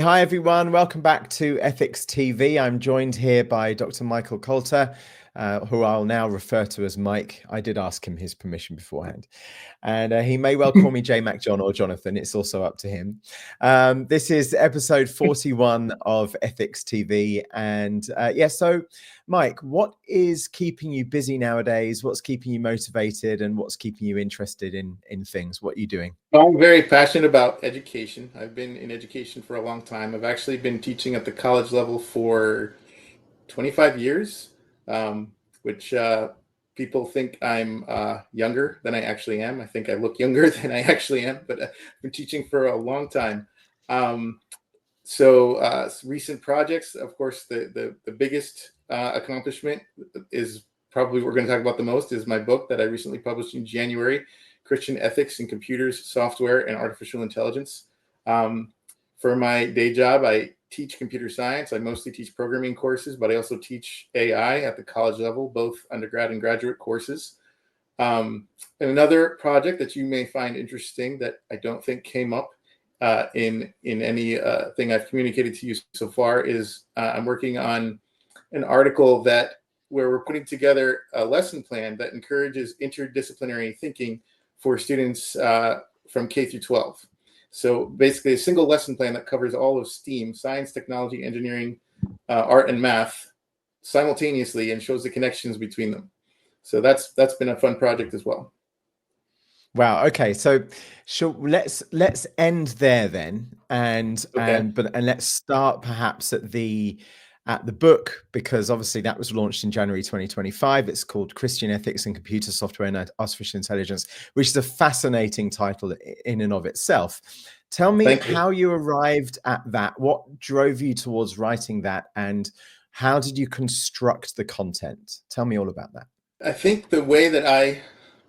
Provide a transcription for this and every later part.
Hi, everyone. Welcome back to Ethics TV. I'm joined here by Dr. Michael Kolta, who I'll now refer to as Mike. I did ask him his permission beforehand. And he may well call me J Mac John or Jonathan. It's also up to him. This is episode 41 of Ethics TV. And so Mike, what is keeping you busy nowadays? What's keeping you motivated and what's keeping you interested in things? What are you doing? I'm very passionate about education. I've been in education for a long time. I've actually been teaching at the college level for 25 years, which people think I'm younger than I actually am. I think I look younger than I actually am, but I've been teaching for a long time. Recent projects, of course, the biggest accomplishment is probably what we're going to talk about the most is my book that I recently published in January, Christian Ethics in Computers, Software, and Artificial Intelligence. For my day job, I teach computer science. I mostly teach programming courses, but I also teach AI at the college level, both undergrad and graduate courses. And another project that you may find interesting that I don't think came up in any thing I've communicated to you so far is I'm working on an article where we're putting together a lesson plan that encourages interdisciplinary thinking for students from K through 12. So basically a single lesson plan that covers all of STEAM, science, technology, engineering, art, and math simultaneously and shows the connections between them. So that's been a fun project as well. Wow. Okay. So, let's end there then, and let's start perhaps at the book, because obviously that was launched in January 2025. It's called Christian Ethics in Computer Software and Artificial Intelligence, which is a fascinating title in and of itself. Tell me how you arrived at that. What drove you towards writing that, and how did you construct the content? Tell me all about that. I think the way that I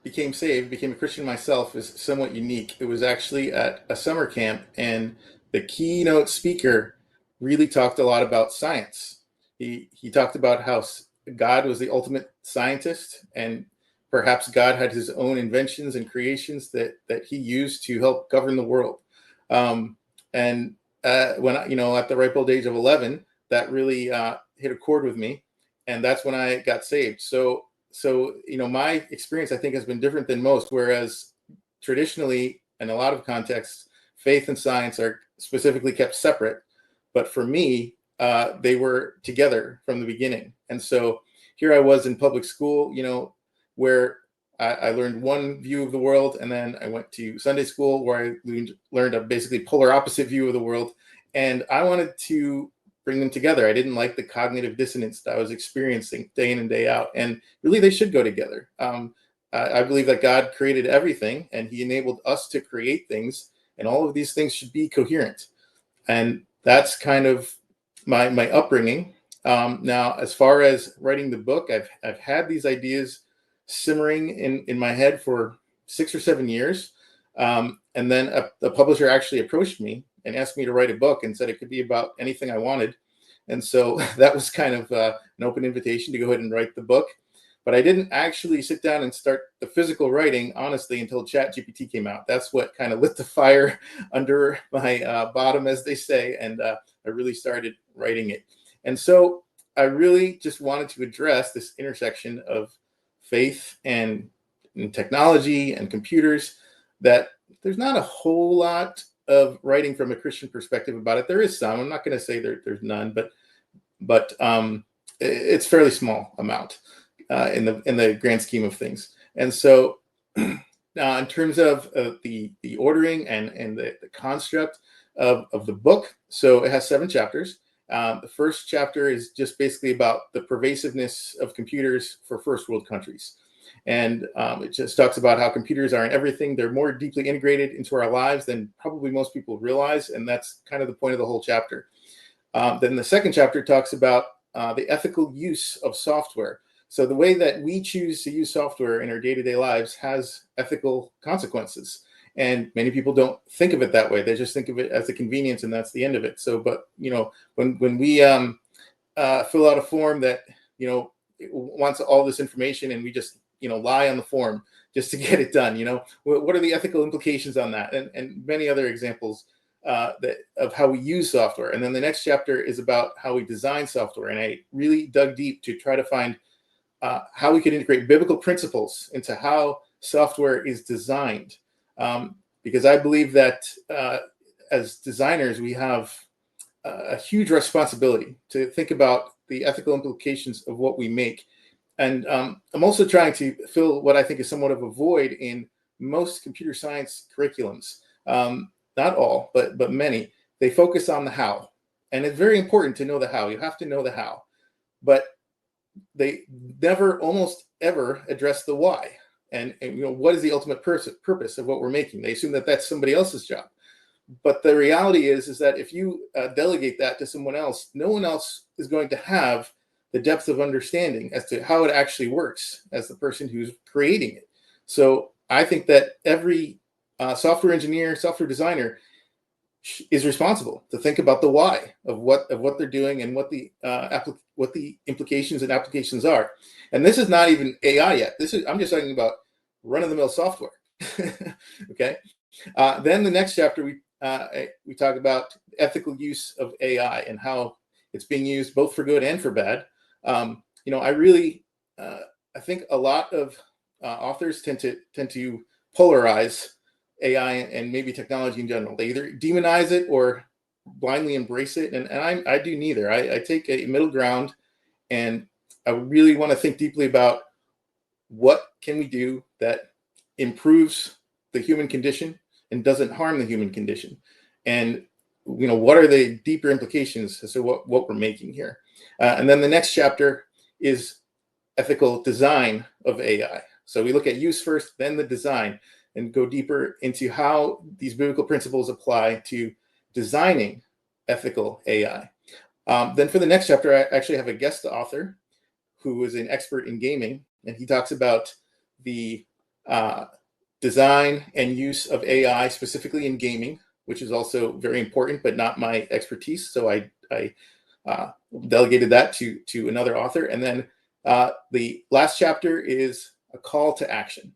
became a Christian myself, is somewhat unique. It was actually at a summer camp, and the keynote speaker really talked a lot about science. He talked about how God was the ultimate scientist, and perhaps God had his own inventions and creations that he used to help govern the world. When at the ripe old age of 11, that really hit a chord with me, and that's when I got saved. So my experience, I think, has been different than most, whereas traditionally, in a lot of contexts, faith and science are specifically kept separate. But for me, they were together from the beginning. And so here I was in public school, where I learned one view of the world, and then I went to Sunday school where I learned a basically polar opposite view of the world. And I wanted to bring them together. I didn't like the cognitive dissonance that I was experiencing day in and day out. And really, they should go together. I believe that God created everything, and he enabled us to create things, and all of these things should be coherent. And that's kind of my upbringing. Now, as far as writing the book, I've had these ideas simmering in my head for 6 or 7 years. And then a publisher actually approached me and asked me to write a book and said it could be about anything I wanted. And so that was kind of an open invitation to go ahead and write the book. But I didn't actually sit down and start the physical writing, honestly, until ChatGPT came out. That's what kind of lit the fire under my bottom, as they say, and I really started writing it. And so I really just wanted to address this intersection of faith and technology and computers, that there's not a whole lot of writing from a Christian perspective about it. There is some. I'm not going to say there's none, but it's fairly small amount in the grand scheme of things. And so in terms of the ordering and the construct of the book, so it has 7 chapters. The first chapter is just basically about the pervasiveness of computers for first world countries. And it just talks about how computers are in everything. They're more deeply integrated into our lives than probably most people realize. And that's kind of the point of the whole chapter. Then the second chapter talks about the ethical use of software. So the way that we choose to use software in our day-to-day lives has ethical consequences. And many people don't think of it that way. They just think of it as a convenience, and that's the end of it. So, but when we fill out a form that wants all this information, and we just lie on the form just to get it done, what are the ethical implications on that? And many other examples of how we use software. And then the next chapter is about how we design software. And I really dug deep to try to find how we could integrate biblical principles into how software is designed. Because I believe that as designers, we have a huge responsibility to think about the ethical implications of what we make. And I'm also trying to fill what I think is somewhat of a void in most computer science curriculums. Not all, but many. They focus on the how. And it's very important to know the how. You have to know the how. But they never, almost ever, address the why. And what is the ultimate purpose of what we're making? They assume that that's somebody else's job. But the reality is that if you delegate that to someone else, no one else is going to have the depth of understanding as to how it actually works as the person who's creating it. So I think that every software engineer, software designer is responsible to think about the why of what they're doing and what the implications and applications are. And this is not even AI yet. I'm just talking about run-of-the-mill software. Okay. Then the next chapter we talk about ethical use of AI and how it's being used both for good and for bad. I think a lot of authors tend to polarize AI and maybe technology in general. They either demonize it or blindly embrace it, and I do neither. I take a middle ground, and I really want to think deeply about what can we do that improves the human condition and doesn't harm the human condition, and what are the deeper implications as to what we're making here. And then the next chapter is ethical design of AI. So we look at use first, then the design, and go deeper into how these biblical principles apply to designing ethical AI. Then for the next chapter, I actually have a guest author who is an expert in gaming, and he talks about the design and use of AI specifically in gaming, which is also very important, but not my expertise. So I delegated that to another author. And then the last chapter is a call to action.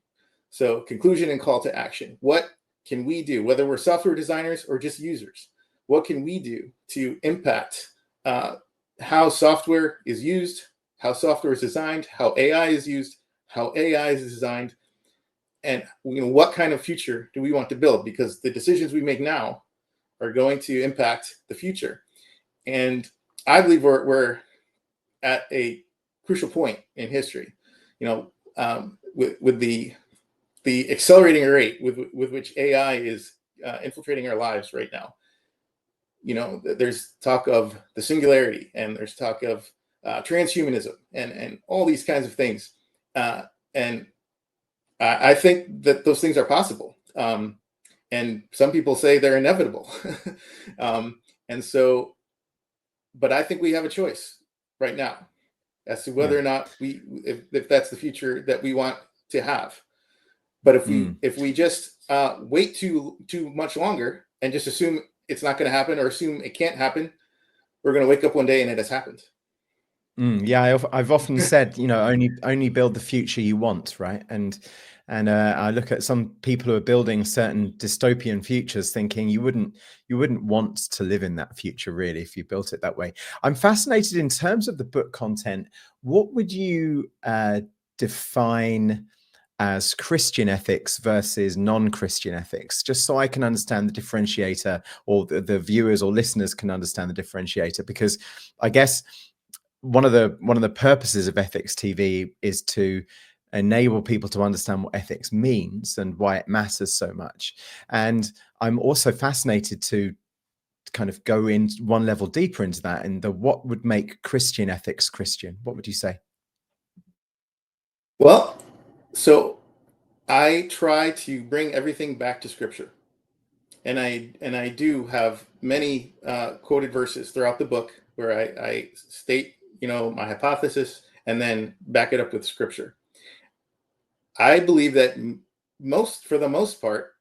So conclusion and call to action. What can we do, whether we're software designers or just users? What can we do to impact how software is used, how software is designed, how AI is used, how AI is designed, and what kind of future do we want to build? Because the decisions we make now are going to impact the future. And I believe we're at a crucial point in history. With the accelerating rate with which AI is infiltrating our lives right now. There's talk of the singularity, and there's talk of transhumanism, and all these kinds of things. And I think that those things are possible. And some people say they're inevitable. But I think we have a choice right now as to whether or not if that's the future that we want to have. But if we just wait too much longer and just assume it's not going to happen or assume it can't happen, we're going to wake up one day and it has happened. Yeah, I've often said, only build the future you want, right? And I look at some people who are building certain dystopian futures, thinking you wouldn't want to live in that future really if you built it that way. I'm fascinated in terms of the book content. What would you define as Christian ethics versus non-Christian ethics, just so I can understand the differentiator, or the viewers or listeners can understand the differentiator? Because I guess one of the purposes of Ethics TV is to enable people to understand what ethics means and why it matters so much. And I'm also fascinated to kind of go in one level deeper into that, and what would make Christian ethics Christian. What would you say? Well, so I try to bring everything back to Scripture, and I do have many quoted verses throughout the book where I state my hypothesis and then back it up with Scripture. I believe that for the most part,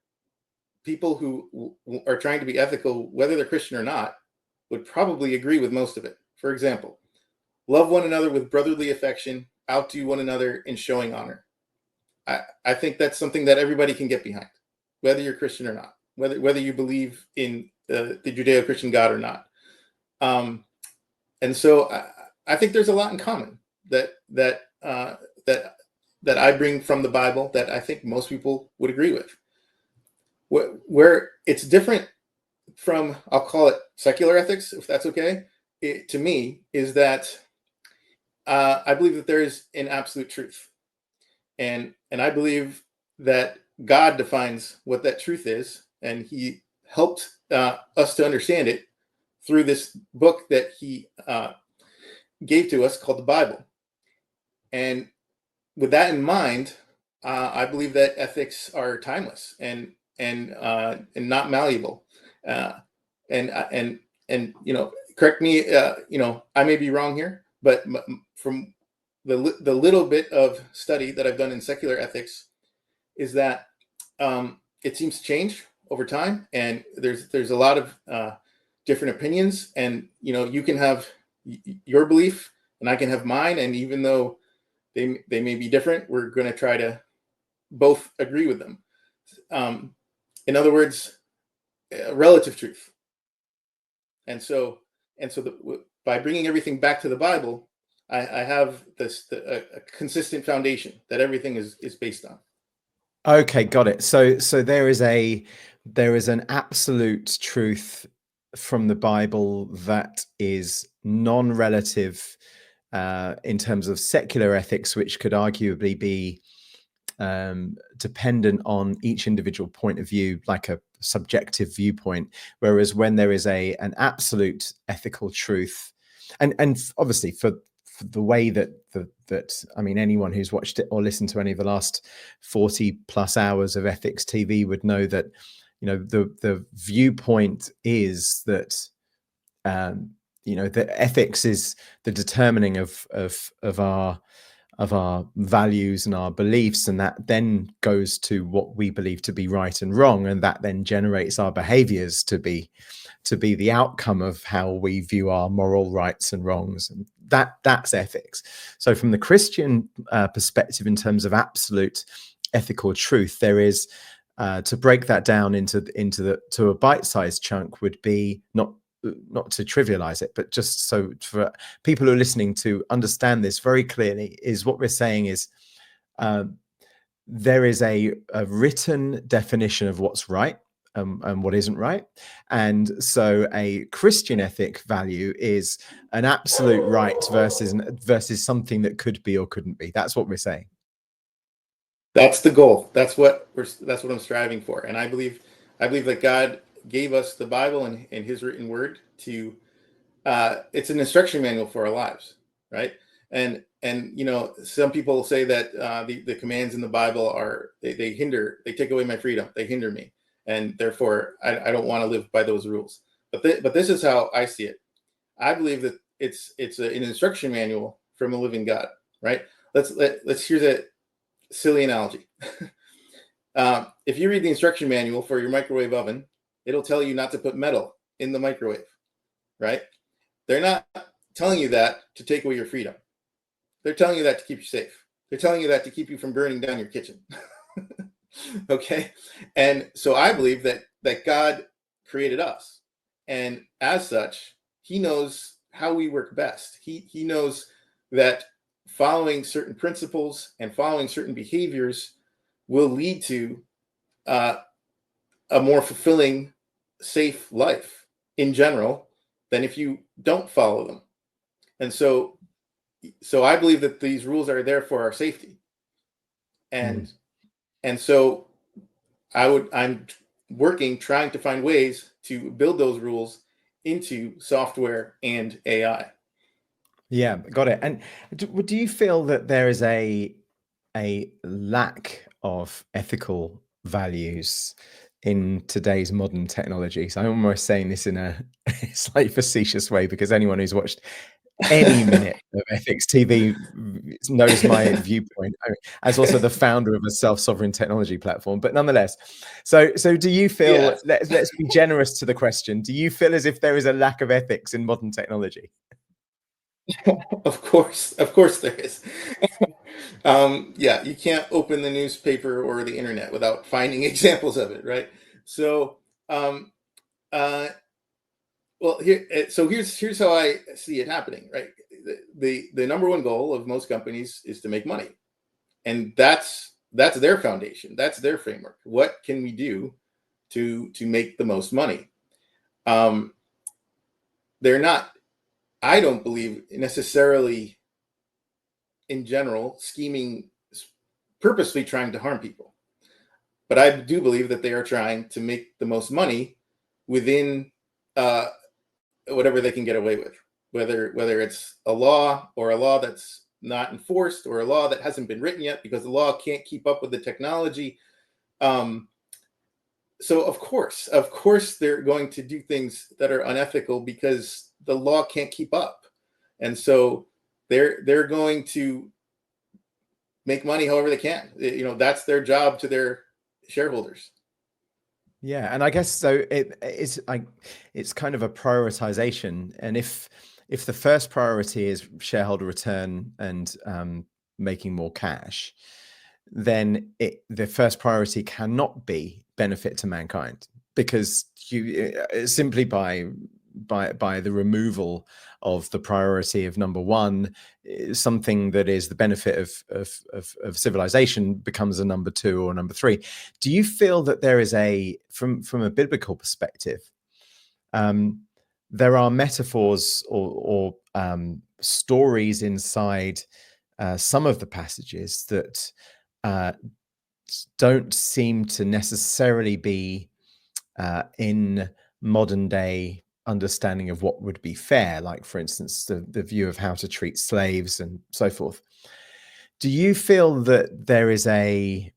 people who are trying to be ethical, whether they're Christian or not, would probably agree with most of it. For example, love one another with brotherly affection, outdo one another in showing honor. I think that's something that everybody can get behind, whether you're Christian or not, whether you believe in the Judeo-Christian God or not. And so I think there's a lot in common that I bring from the Bible that I think most people would agree with. Where it's different from, I'll call it secular ethics, if that's okay, to me, is that I believe that there is an absolute truth. And I believe that God defines what that truth is, and he helped us to understand it through this book that he gave to us called the Bible. And with that in mind, I believe that ethics are timeless and not malleable. And correct me, I may be wrong here, but from the little bit of study that I've done in secular ethics is that it seems to change over time, and there's a lot of different opinions, and you can have your belief and I can have mine, and even though they may be different, we're going to try to both agree with them. In other words, relative truth. And so by bringing everything back to the Bible, I have a consistent foundation that everything is based on. Okay, got it. So there is an absolute truth from the Bible that is non-relative in terms of secular ethics, which could arguably be dependent on each individual point of view, like a subjective viewpoint. Whereas when there is an absolute ethical truth, and obviously for the way that I mean, anyone who's watched it or listened to any of the last 40 plus hours of ethics TV would know that, the viewpoint is that, that ethics is the determining of our values and our beliefs, and that then goes to what we believe to be right and wrong, and that then generates our behaviors to be the outcome of how we view our moral rights and wrongs, and that's ethics. So from the Christian perspective, in terms of absolute ethical truth, there is to break that down to a bite-sized chunk would be not to trivialize it, but just so for people who are listening to understand this very clearly, is what we're saying is there is a written definition of what's right and what isn't right. And so a Christian ethic value is an absolute right versus something that could be or couldn't be. That's what we're saying. That's the goal. That's what I'm striving for. And I believe that God gave us the Bible and his written word to it's an instruction manual for our lives, right? And some people say that the commands in the Bible they take away my freedom, they hinder me, and therefore I don't want to live by those rules. But this is how I see it. I believe that it's an instruction manual from a living God, right? Let's here's a silly analogy. If you read the instruction manual for your microwave oven, it'll tell you not to put metal in the microwave, right? They're not telling you that to take away your freedom. They're telling you that to keep you safe. They're telling you that to keep you from burning down your kitchen. Okay? And so I believe that God created us. And as such, he knows how we work best. He knows that following certain principles and following certain behaviors will lead to a more fulfilling, safe life in general than if you don't follow them. And so I believe that these rules are there for our safety. And so I'm trying to find ways to build those rules into software and AI. Yeah, got it. And do you feel that there is a lack of ethical values in today's modern technologies? I'm almost saying this in a slightly facetious way, because anyone who's watched any minute of ethics TV knows my viewpoint, as also the founder of a self-sovereign technology platform. But nonetheless, so do you feel, let's be generous to the question, do you feel as if there is a lack of ethics in modern technology? Of course there is. You can't open the newspaper or the internet without finding examples of it, right? So Well, here's how I see it happening, right? The number one goal of most companies is to make money, and that's their foundation, that's their framework. What can we do to make the most money? They're not, I don't believe, necessarily in general scheming, purposely trying to harm people, but I do believe that they are trying to make the most money within whatever they can get away with, whether it's a law or a law that's not enforced, or a law that hasn't been written yet because the law can't keep up with the technology. So of course they're going to do things that are unethical because the law can't keep up, and so they're going to make money however they can. That's their job to their shareholders. Yeah, and I guess so. It's kind of a prioritization, and if the first priority is shareholder return and making more cash, then the first priority cannot be benefit to mankind, because you simply by the removal of the priority of number one, something that is the benefit of civilization becomes a number two or number three. Do you feel that there is from a biblical perspective, there are metaphors or stories inside some of the passages that don't seem to necessarily be in modern day understanding of what would be fair, like for instance the view of how to treat slaves and so forth? Do you feel that there is a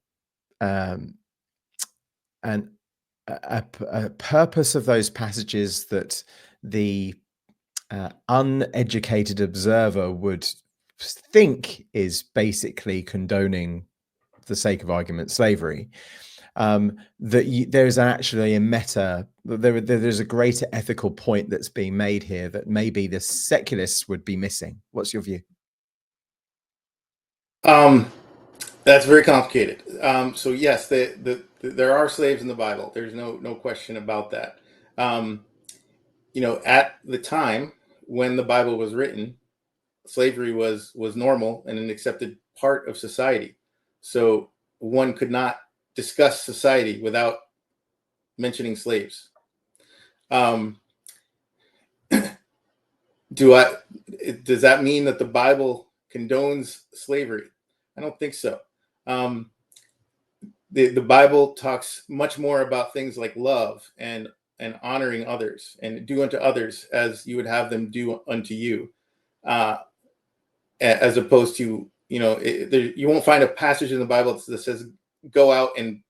purpose of those passages that the uneducated observer would think is basically condoning, for the sake of argument, slavery, there's actually there's a greater ethical point that's being made here that maybe the secularists would be missing? What's your view? That's very complicated. So yes, there are slaves in the Bible. There's no question about that. At the time when the Bible was written, slavery was normal and an accepted part of society. So one could not discuss society without mentioning slaves. Does that mean that the Bible condones slavery? I don't think so. The Bible talks much more about things like love and honoring others, and do unto others as you would have them do unto you, as opposed to, you won't find a passage in the Bible that says go out and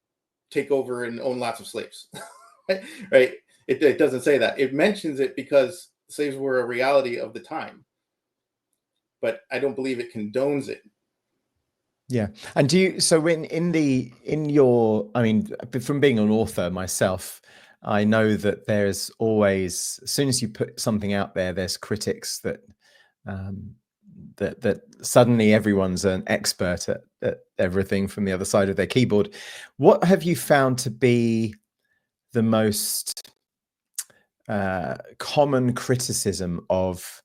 take over and own lots of slaves. Right? It doesn't say that. It mentions it because slaves were a reality of the time, but I don't believe it condones it. Yeah. And do you, so in your, I mean, from being an author myself, I know that there's always, as soon as you put something out there, there's critics that that suddenly everyone's an expert at everything from the other side of their keyboard. What have you found to be the most common criticism of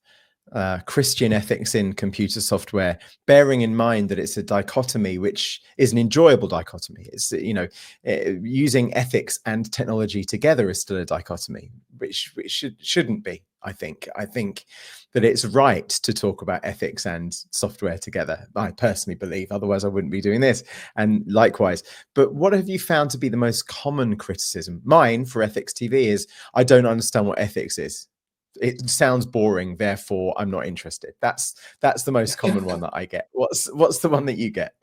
Christian ethics in computer software, bearing in mind that it's a dichotomy, which is an enjoyable dichotomy? It's, using ethics and technology together is still a dichotomy, which shouldn't be. I think that it's right to talk about ethics and software together. I personally believe, otherwise I wouldn't be doing this, and likewise. But what have you found to be the most common criticism? Mine for Ethics TV is, I don't understand what ethics is. It sounds boring, therefore I'm not interested. That's the most common one that I get. What's the one that you get?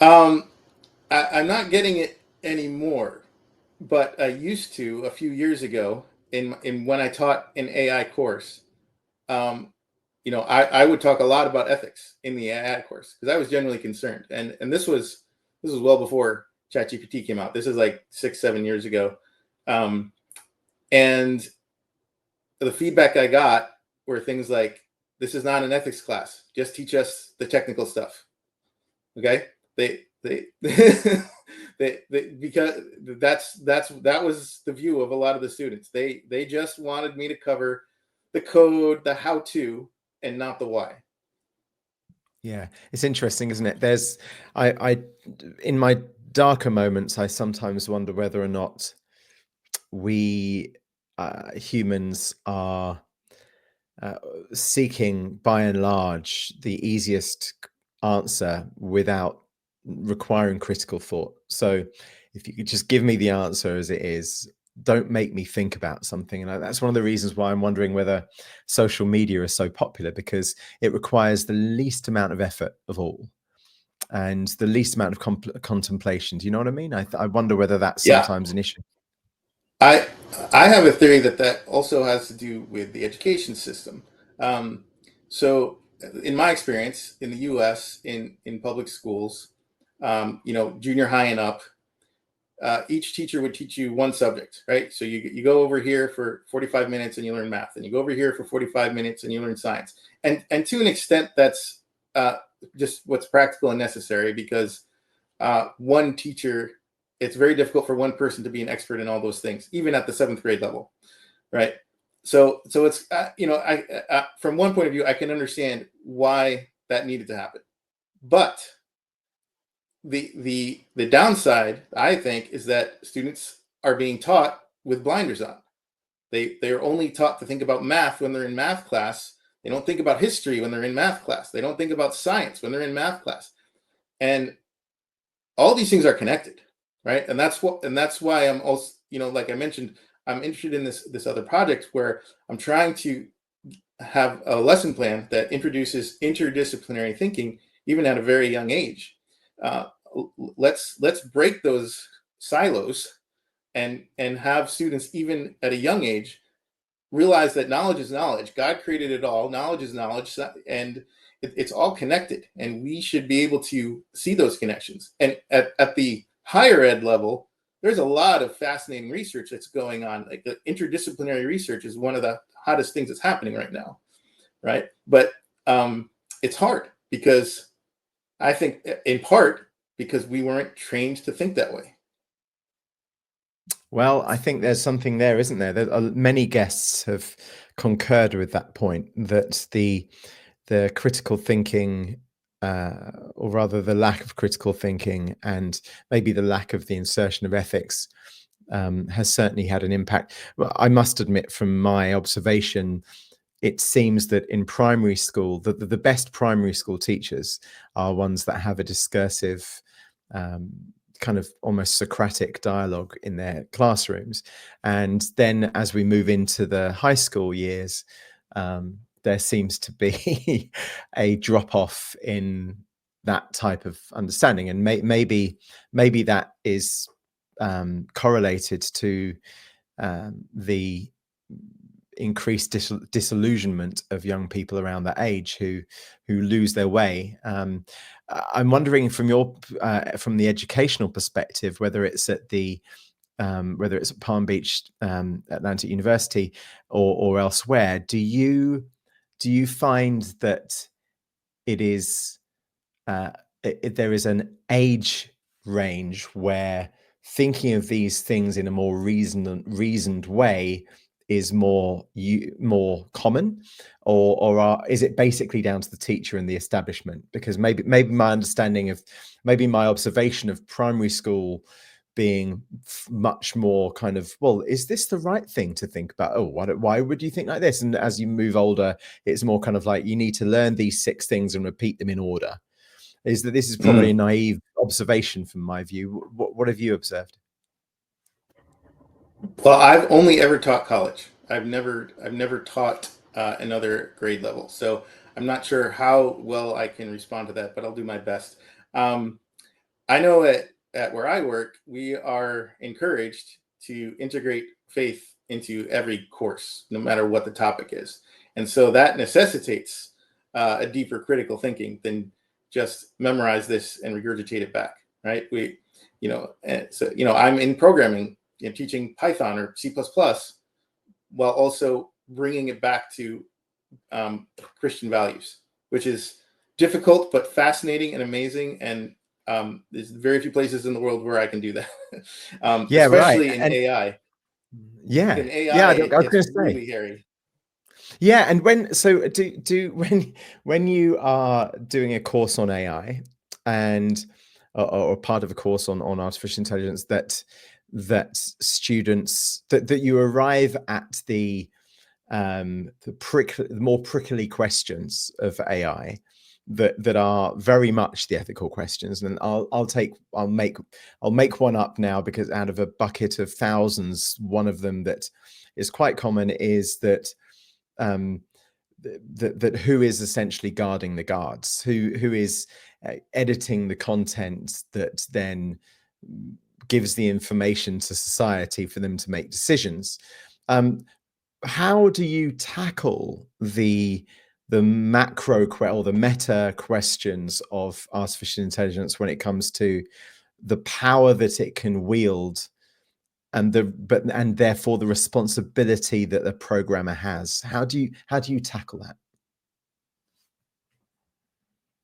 I'm not getting it anymore, but I used to a few years ago in when I taught an AI course. I would talk a lot about ethics in the AI course because I was genuinely concerned, and this was well before ChatGPT came out. This is like 6-7 years ago, and the feedback I got were things like, "This is not an ethics class. Just teach us the technical stuff." Okay, they Because that was the view of a lot of the students. They just wanted me to cover the code, the how-to, and not the why. Yeah, it's interesting, isn't it? I in my darker moments, I sometimes wonder whether or not we humans are uh, seeking, by and large, the easiest answer without requiring critical thought. So, if you could just give me the answer as it is, don't make me think about something. And that's one of the reasons why I'm wondering whether social media is so popular, because it requires the least amount of effort of all and the least amount of contemplation. Do you know what I mean? I wonder whether that's Yeah, sometimes an issue. I I have a theory that also has to do with the education system. Um, so, in my experience in the U.S. in public schools, junior high and up, each teacher would teach you one subject, right? So you go over here for 45 minutes and you learn math, and you go over here for 45 minutes and you learn science. And to an extent, that's just what's practical and necessary, because one teacher, it's very difficult for one person to be an expert in all those things, even at the 7th grade level, right? So it's from one point of view, I can understand why that needed to happen, but the downside, I think, is that students are being taught with blinders on. They are only taught to think about math when they're in math class. They don't think about history when they're in math class. They don't think about science when they're in math class. And all these things are connected, right? And that's why I'm also, like I mentioned, I'm interested in this other project where I'm trying to have a lesson plan that introduces interdisciplinary thinking even at a very young age. Uh, let's break those silos and have students even at a young age realize that knowledge is knowledge. God created it all. Knowledge is knowledge, and it's all connected. And we should be able to see those connections. And at the higher ed level, there's a lot of fascinating research that's going on. Like the interdisciplinary research is one of the hottest things that's happening right now, right? But it's hard because I think, in part, because we weren't trained to think that way. Well, I think there's something there, isn't there? Many guests have concurred with that point, that the critical thinking, or rather the lack of critical thinking, and maybe the lack of the insertion of ethics, has certainly had an impact. Well, I must admit, from my observation, it seems that in primary school, the best primary school teachers are ones that have a discursive, um, kind of almost Socratic dialogue in their classrooms. And then as we move into the high school years, there seems to be a drop off in that type of understanding. And maybe that is correlated to the increased disillusionment of young people around that age who lose their way. I'm wondering from from the educational perspective, whether it's at Palm Beach Atlantic University or elsewhere, do you find that it is there is an age range where thinking of these things in a more reasoned way is more common, or is it basically down to the teacher and the establishment? Because maybe my understanding of, maybe my observation of primary school being much more kind of, well, is this the right thing to think about? Oh, why would you think like this? And as you move older, it's more kind of like, you need to learn these 6 things and repeat them in order. Is that this is probably a naive observation from my view. What have you observed? Well, I've only ever taught college. I've never taught another grade level, so I'm not sure how well I can respond to that, but I'll do my best. Um, I know at where I work, we are encouraged to integrate faith into every course, no matter what the topic is, and so that necessitates a deeper critical thinking than just memorize this and regurgitate it back, right? I'm in programming, teaching Python or C++, while also bringing it back to Christian values, which is difficult but fascinating and amazing. And There's very few places in the world where I can do that, Yeah, right. especially in And AI. yeah, In AI, yeah, I it was gets going to say. really hairy. Yeah, and when you are doing a course on AI and or part of a course on artificial intelligence, that students that you arrive at the more prickly questions of AI that are very much the ethical questions. And I'll make one up now, because out of a bucket of thousands, one of them that is quite common is that um, that who is essentially guarding the guards, who is editing the content that then gives the information to society for them to make decisions. How do you tackle the macro or the meta questions of artificial intelligence when it comes to the power that it can wield and therefore the responsibility that the programmer has? How do you tackle that?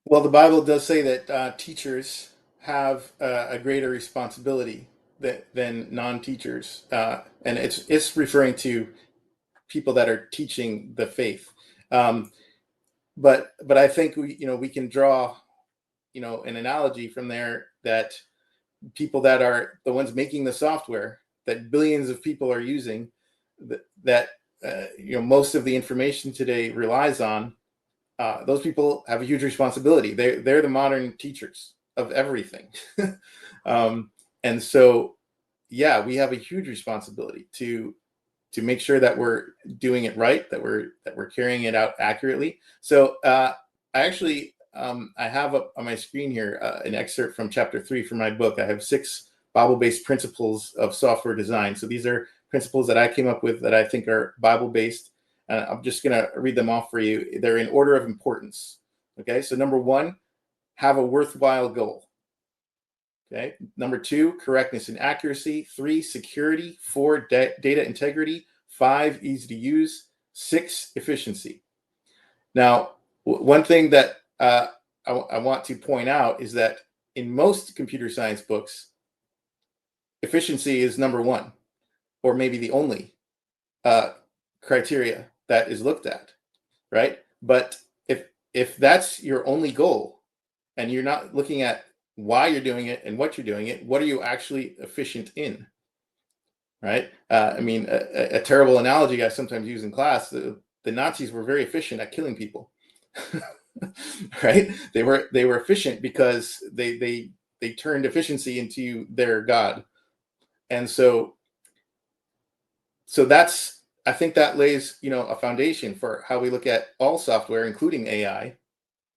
Well, the Bible does say that teachers have a greater responsibility than non-teachers, and it's referring to people that are teaching the faith. Um, but I think we can draw an analogy from there, that people that are the ones making the software that billions of people are using, that most of the information today relies on. Those people have a huge responsibility. They're the modern teachers of everything. um, and so, yeah, we have a huge responsibility to make sure that we're doing it right, that we're carrying it out accurately. So I actually I have up on my screen here an excerpt from chapter 3 from my book. I have 6 Bible-based principles of software design. So these are principles that I came up with that I think are Bible-based. I'm just going to read them off for you. They're in order of importance. Okay, so number 1, have a worthwhile goal. Okay, number 2, correctness and accuracy. 3, security. 4, data integrity. 5, easy to use. 6, efficiency. Now, one thing that I want to point out is that in most computer science books, efficiency is number 1, or maybe the only criteria that is looked at, right? But if that's your only goal, and you're not looking at why you're doing it and what you're doing it, what are you actually efficient in, right? I mean, a terrible analogy I sometimes use in class: the Nazis were very efficient at killing people, right? They were efficient because they turned efficiency into their god, and so that's, I think that lays a foundation for how we look at all software, including AI,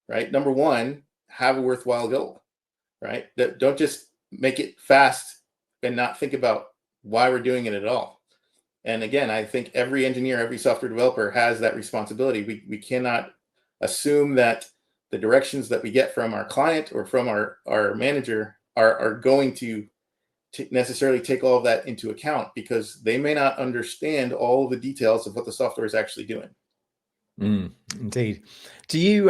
right? Number 1, have a worthwhile goal, right? Don't just make it fast and not think about why we're doing it at all. And again, I think every engineer, every software developer has that responsibility. We cannot assume that the directions that we get from our client or from our manager are going to necessarily take all of that into account, because they may not understand all the details of what the software is actually doing. Indeed. Do you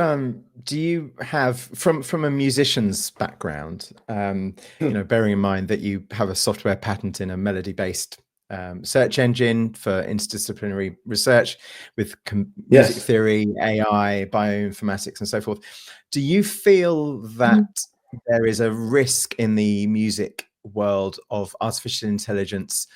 have, from a musician's background, bearing in mind that you have a software patent in a melody-based search engine for interdisciplinary research with music Yes. theory, AI, bioinformatics, and so forth, do you feel that there is a risk in the music world of artificial intelligence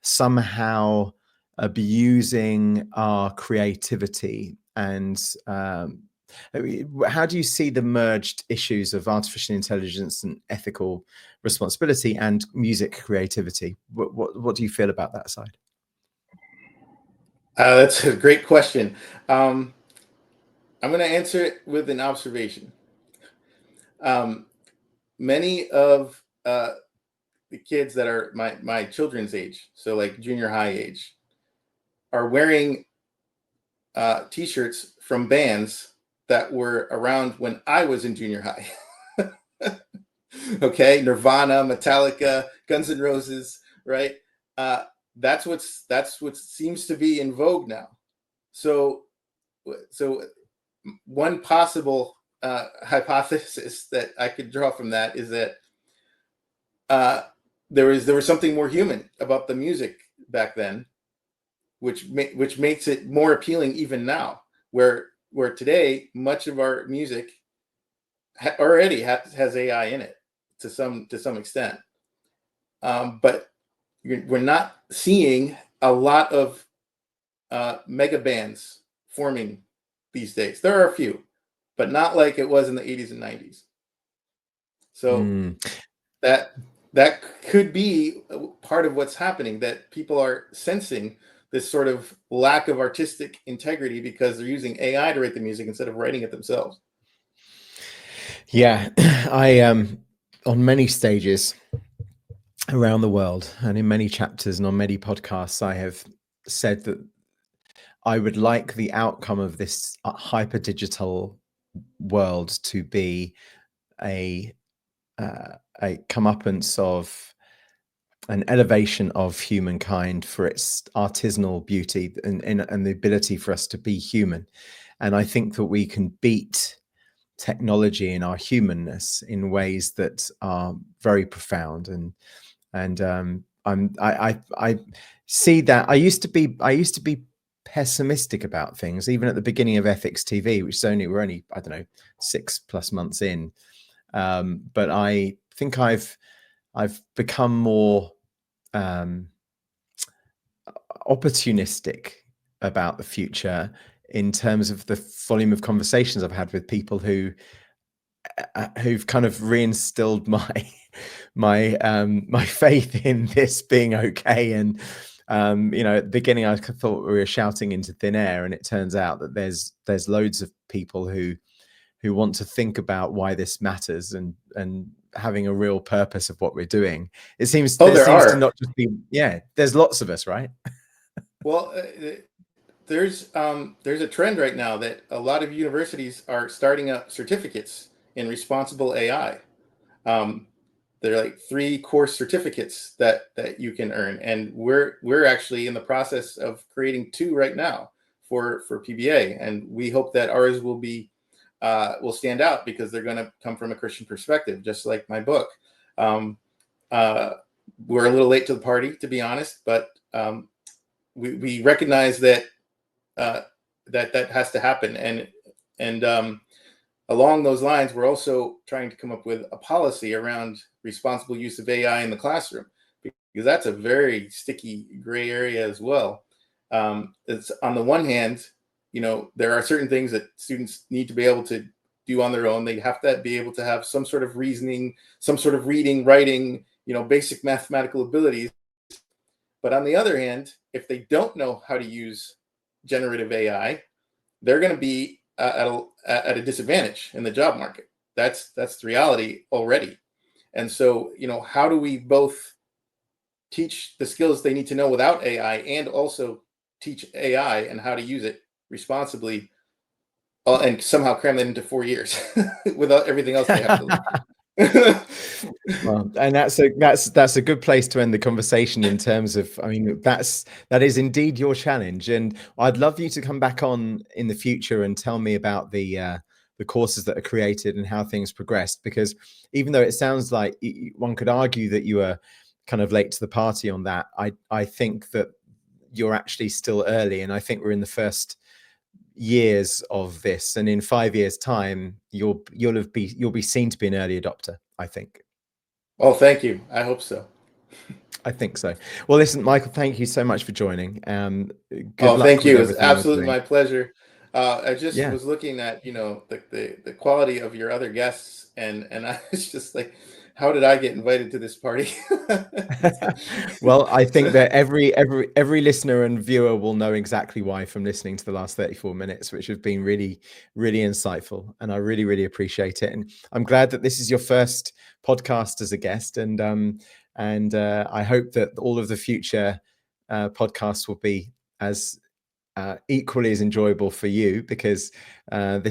somehow abusing our creativity? And how do you see the merged issues of artificial intelligence and ethical responsibility and music creativity? What do you feel about that side? That's a great question. I'm going to answer it with an observation. Many of the kids that are my children's age, so like junior high age, are wearing t-shirts from bands that were around when I was in junior high. Okay, Nirvana, Metallica, Guns N' Roses, right? That's what seems to be in vogue now. So one possible hypothesis that I could draw from that is that there was something more human about the music back then, which makes it more appealing even now. Where today much of our music already has AI in it to some extent, but we're not seeing a lot of mega bands forming these days. There are a few, but not like it was in the 80s and 90s. So that could be part of what's happening, that people are sensing this sort of lack of artistic integrity because they're using AI to write the music instead of writing it themselves. Yeah, I on many stages around the world and in many chapters and on many podcasts, I have said that I would like the outcome of this hyper digital world to be a comeuppance of an elevation of humankind for its artisanal beauty and the ability for us to be human. And I think that we can beat technology in our humanness in ways that are very profound. I see that. I used to be pessimistic about things, even at the beginning of Ethics TV, which we're only, I don't know, 6+ months in. But I think I've become more opportunistic about the future in terms of the volume of conversations I've had with people who've kind of reinstilled my faith in this being okay. And at the beginning I thought we were shouting into thin air, and it turns out that there's loads of people who want to think about why this matters and having a real purpose of what we're doing. It seems there seems to not just be, there's lots of us, right? Well, there's a trend right now that a lot of universities are starting up certificates in responsible AI. They're like 3 course certificates that you can earn, and we're actually in the process of creating 2 right now for PBA, and we hope that ours will stand out because they're going to come from a Christian perspective, just like my book. We're a little late to the party, to be honest, but we recognize that that has to happen, and along those lines, we're also trying to come up with a policy around responsible use of AI in the classroom, because that's a very sticky gray area as well. It's, on the one hand, there are certain things that students need to be able to do on their own. They have to be able to have some sort of reasoning, some sort of reading, writing, basic mathematical abilities. But on the other hand, if they don't know how to use generative AI, they're going to be at a disadvantage in the job market. That's the reality already. And so, how do we both teach the skills they need to know without AI and also teach AI and how to use it responsibly, and somehow cram that into 4 years without everything else they have to learn? Well, and that's a good place to end the conversation in terms of, I mean, that is indeed your challenge, and I'd love you to come back on in the future and tell me about the courses that are created and how things progressed, because even though it sounds like one could argue that you are kind of late to the party on that, I think that you're actually still early, and I think we're in the first years of this, and in 5 years time you'll be seen to be an early adopter, I think. Oh, thank you. I hope so. I think so. Well, listen, Michael, thank you so much for joining. Good luck thank you. with It's everything absolutely my pleasure. I just Yeah. was looking at the quality of your other guests, and I was just like, how did I get invited to this party? Well, I think that every listener and viewer will know exactly why from listening to the last 34 minutes, which have been really, really insightful, and I really, really appreciate it. And I'm glad that this is your first podcast as a guest, and I hope that all of the future podcasts will be as equally as enjoyable for you, because we're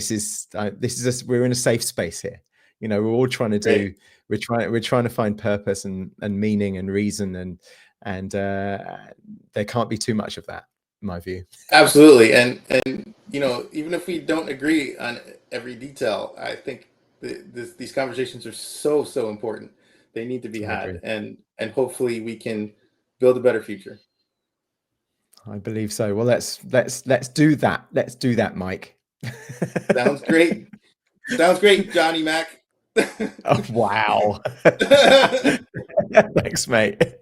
in a safe space here. We're all trying to do. We're trying to find purpose and meaning and reason, and there can't be too much of that, in my view. Absolutely, and even if we don't agree on every detail. I think these conversations are so important. They need to be I had, agree. and hopefully we can build a better future. I believe so. Well, let's do that. Let's do that, Mike. Sounds great. Sounds great, Johnny Mac. Oh, wow. Thanks, mate.